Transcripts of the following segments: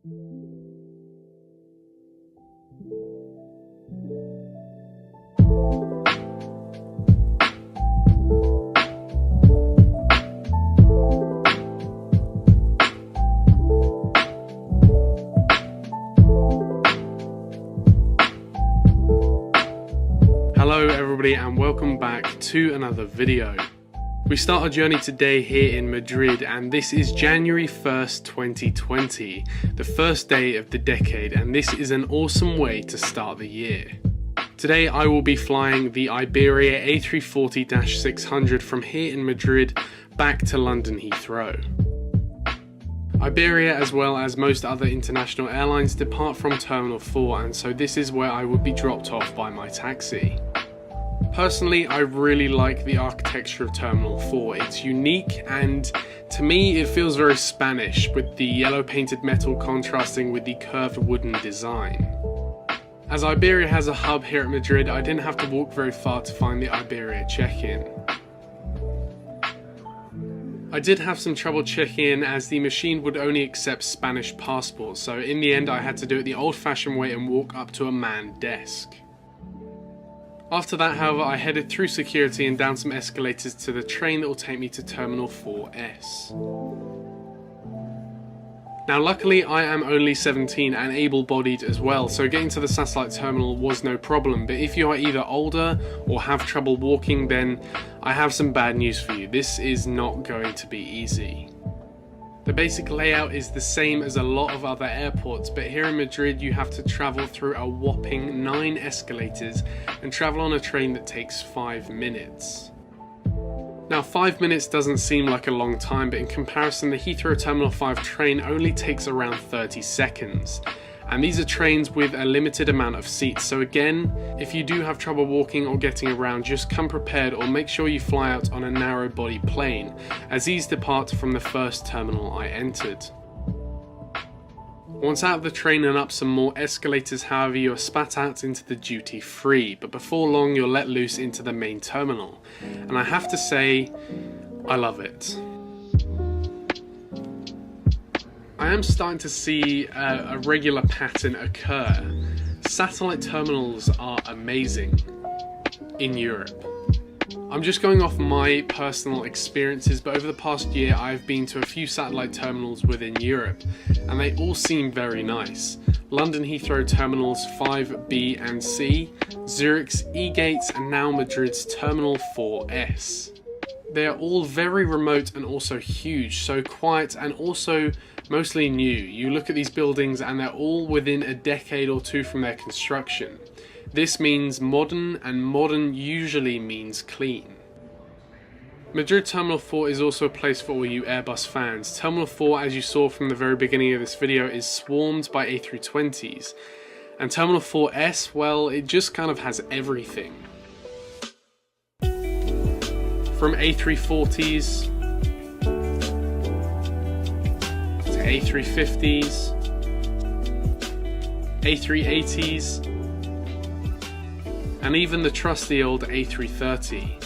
Hello everybody and welcome back to another video. We start our journey today here in Madrid and this is January 1st, 2020, the first day of the decade, and this is an awesome way to start the year. Today I will be flying the Iberia A340-600 from here in Madrid back to London Heathrow. Iberia, as well as most other international airlines, depart from Terminal 4, and so this is where I would be dropped off by my taxi. Personally, I really like the architecture of Terminal 4. It's unique and to me it feels very Spanish, with the yellow painted metal contrasting with the curved wooden design. As Iberia has a hub here at Madrid, I didn't have to walk very far to find the Iberia check-in. I did have some trouble checking in as the machine would only accept Spanish passports, so in the end I had to do it the old-fashioned way and walk up to a manned desk. After that, however, I headed through security and down some escalators to the train that will take me to Terminal 4S. Now luckily I am only 17 and able-bodied as well, so getting to the satellite terminal was no problem, but if you are either older or have trouble walking, then I have some bad news for you. This is not going to be easy. The basic layout is the same as a lot of other airports, but here in Madrid you have to travel through a whopping 9 escalators and travel on a train that takes 5 minutes. Now 5 minutes doesn't seem like a long time, but in comparison the Heathrow Terminal 5 train only takes around 30 seconds. And these are trains with a limited amount of seats, so again, if you do have trouble walking or getting around, just come prepared or make sure you fly out on a narrow body plane, as these depart from the first terminal I entered. Once out of the train and up some more escalators, however, you are spat out into the duty free, but before long you're let loose into the main terminal, and I have to say, I love it. I am starting to see a regular pattern occur. Satellite terminals are amazing in Europe. I'm just going off my personal experiences, but over the past year I've been to a few satellite terminals within Europe and they all seem very nice. London Heathrow terminals 5B and C, Zurich's equates, and now Madrid's Terminal 4S. They are all very remote and also huge, so quiet and also mostly new. You look at these buildings and they're all within a decade or two from their construction. This means modern, and modern usually means clean. Madrid Terminal 4 is also a place for all you Airbus fans. Terminal 4, as you saw from the very beginning of this video, is swarmed by A320s. And Terminal 4S, well, it just kind of has everything. From A340s to A350s, A380s, and even the trusty old A330.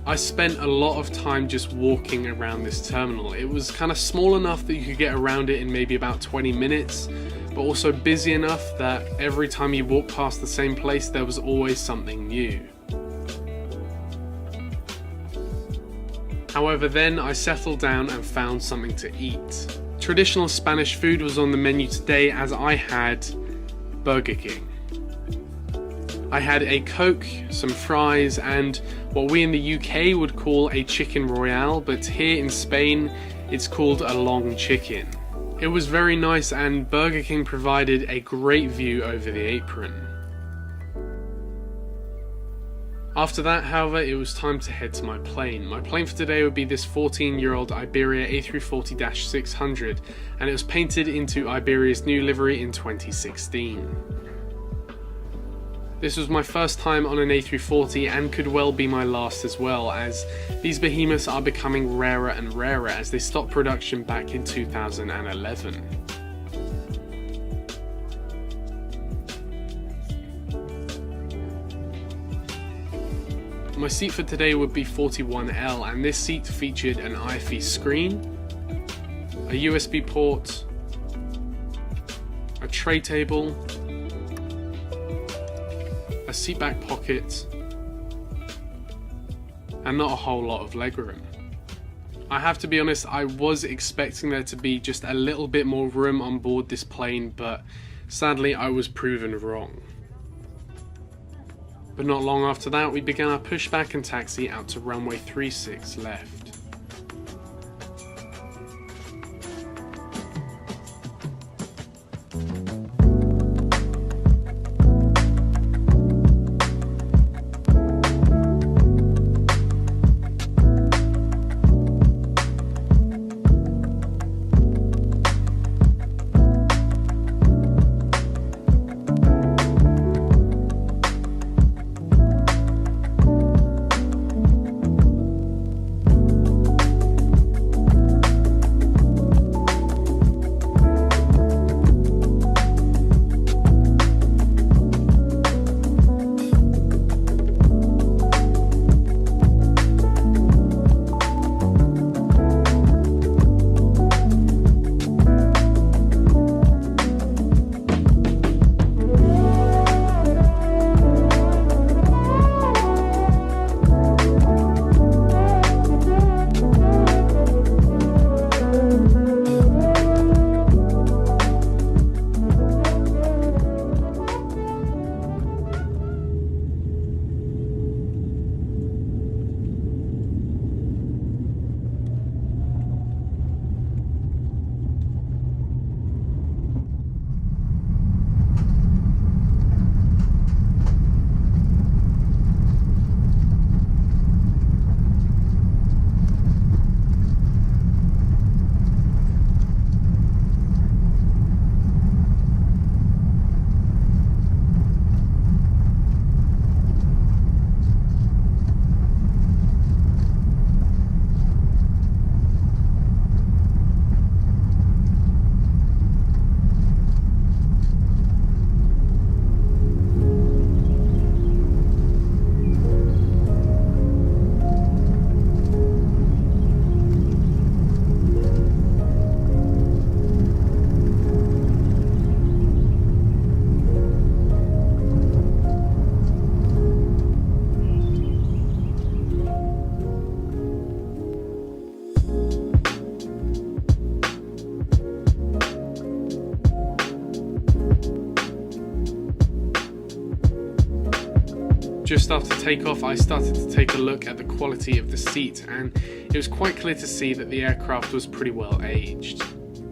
I spent a lot of time just walking around this terminal. It was kind of small enough that you could get around it in maybe about 20 minutes, but also busy enough that every time you walked past the same place there was always something new. However, then I settled down and found something to eat. Traditional Spanish food was on the menu today, as I had Burger King. I had a Coke, some fries, and what we in the UK would call a chicken royale, but here in Spain it's called a long chicken. It was very nice, and Burger King provided a great view over the apron. After that, however, it was time to head to my plane. My plane for today would be this 14-year-old Iberia A340-600, and it was painted into Iberia's new livery in 2016. This was my first time on an A340 and could well be my last as well, as these behemoths are becoming rarer and rarer as they stopped production back in 2011. My seat for today would be 41L, and this seat featured an IFE screen, a USB port, a tray table, a seat back pocket, and not a whole lot of legroom. I have to be honest, I was expecting there to be just a little bit more room on board this plane, but sadly I was proven wrong. But not long after that, we began our pushback and taxi out to runway 36 left. Just after takeoff, I started to take a look at the quality of the seat, and it was quite clear to see that the aircraft was pretty well aged.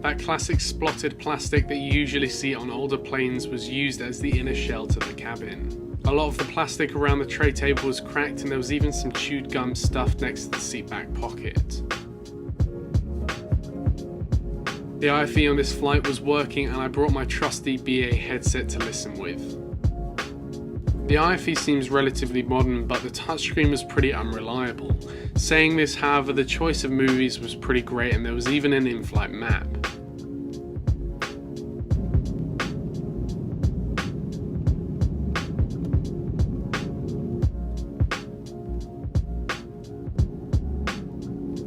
That classic splotted plastic that you usually see on older planes was used as the inner shell to the cabin. A lot of the plastic around the tray table was cracked, and there was even some chewed gum stuffed next to the seat back pocket. The IFE on this flight was working, and I brought my trusty BA headset to listen with. The IFE seems relatively modern, but the touchscreen was pretty unreliable. Saying this, however, the choice of movies was pretty great, and there was even an in-flight map.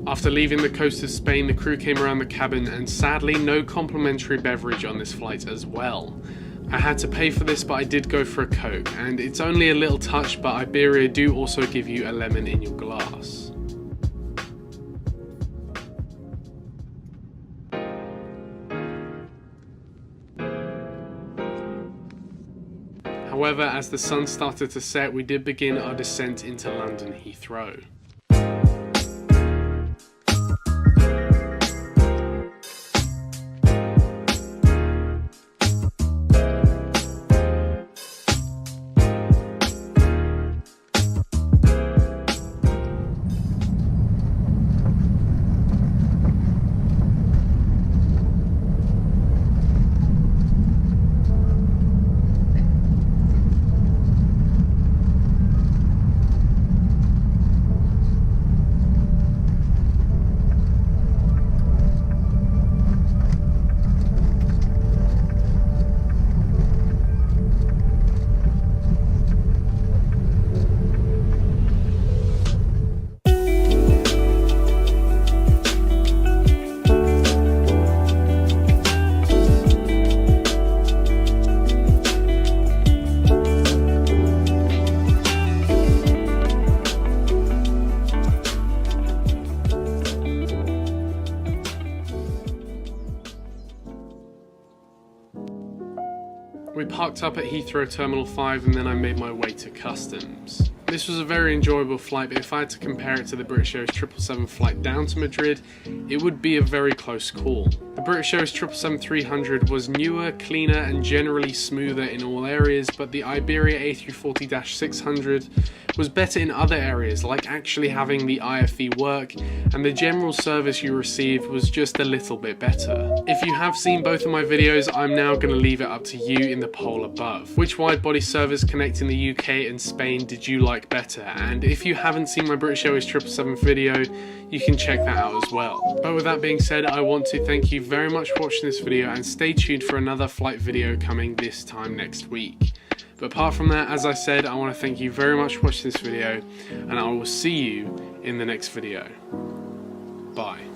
After leaving the coast of Spain, the crew came around the cabin, and sadly no complimentary beverage on this flight as well. I had to pay for this, but I did go for a Coke, and it's only a little touch, but Iberia do also give you a lemon in your glass. However, as the sun started to set, we did begin our descent into London Heathrow. We parked up at Heathrow Terminal 5 and then I made my way to customs. This was a very enjoyable flight, but if I had to compare it to the British Airways 777 flight down to Madrid, it would be a very close call. The British Airways 777-300 was newer, cleaner and generally smoother in all areas, but the Iberia A340-600 was better in other areas, like actually having the IFE work, and the general service you received was just a little bit better. If you have seen both of my videos, I'm now going to leave it up to you in the poll above. Which wide-body service connecting the UK and Spain did you like better? And if you haven't seen my British Airways 777 video, you can check that out as well. But with that being said, I want to thank you very much for watching this video, and stay tuned for another flight video coming this time next week. But apart from that, as I said, I want to thank you very much for watching this video, and I will see you in the next video. Bye.